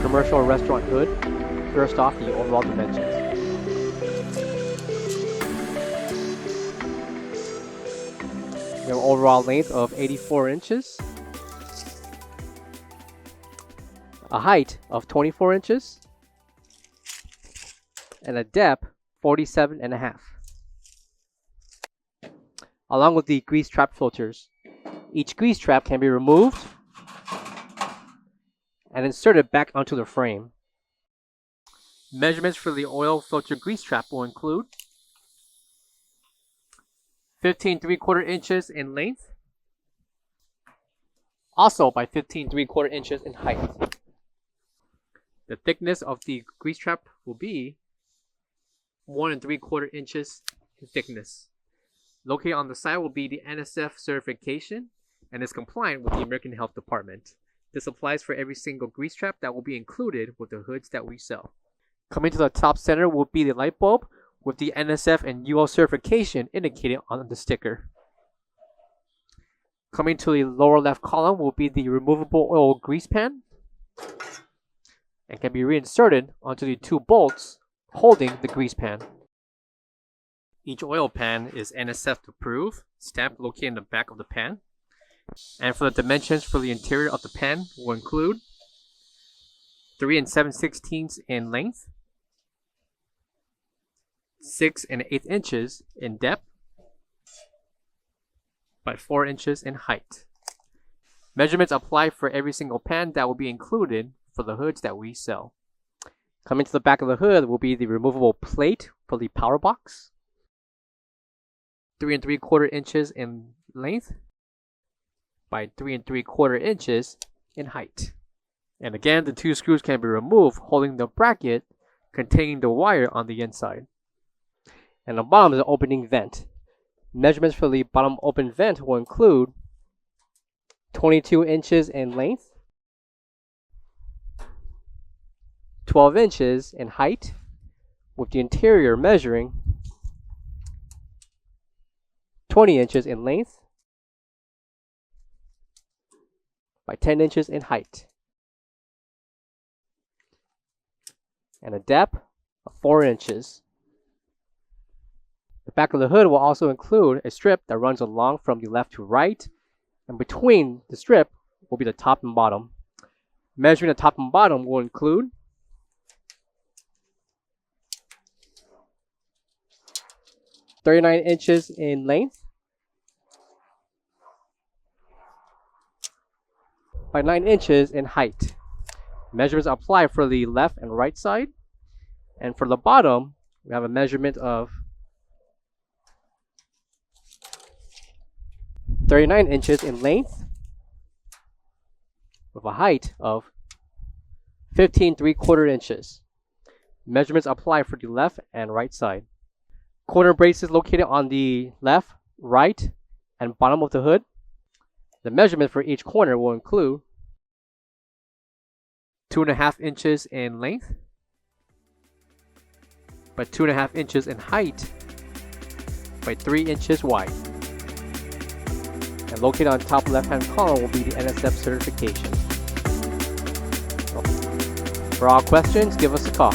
commercial or restaurant hood. First off, the overall dimensions. We have an overall length of 84 inches, a height of 24 inches, and a depth 47.5. Along with the grease trap filters. Each grease trap can be removed and inserted back onto the frame. Measurements for the oil filter grease trap will include 15 3/4 inches in length, also by 15 3/4 inches in height. The thickness of the grease trap will be 1 3/4 inches in thickness. Located on the side will be the NSF certification and is compliant with the American Health Department. This applies for every single grease trap that will be included with the hoods that we sell. Coming to the top center will be the light bulb with the NSF and UL certification indicated on the sticker. Coming to the lower left column will be the removable oil grease pan and can be reinserted onto the 2 bolts holding the grease pan. Each oil pan is NSF approved, stamped located in the back of the pan. And for the dimensions for the interior of the pan will include 3 7/16 in length, 6 1/8 inches in depth, by 4 inches in height. Measurements apply for every single pan that will be included for the hoods that we sell. Coming to the back of the hood will be the removable plate for the power box, 3 3/4 inches in length by 3 3/4 inches in height. And again, the 2 screws can be removed, holding the bracket containing the wire on the inside. And the bottom is an opening vent. Measurements for the bottom open vent will include 22 inches in length, 12 inches in height, with the interior measuring 20 inches in length by 10 inches in height, and a depth of 4 inches. The back of the hood will also include a strip that runs along from the left to right, and between the strip will be the top and bottom. Measuring the top and bottom will include 39 inches in length by 9 inches in height. Measurements apply for the left and right side. And for the bottom, we have a measurement of 39 inches in length with a height of 15 3/4 inches. Measurements apply for the left and right side. Corner braces located on the left, right, and bottom of the hood. The measurement for each corner will include 2.5 inches in length by 2.5 inches in height by 3 inches wide. And located on top left hand column will be the NSF certification. For all questions, give us a call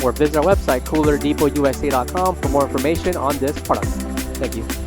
or visit our website coolerdepotUSA.com for more information on this product. Thank you.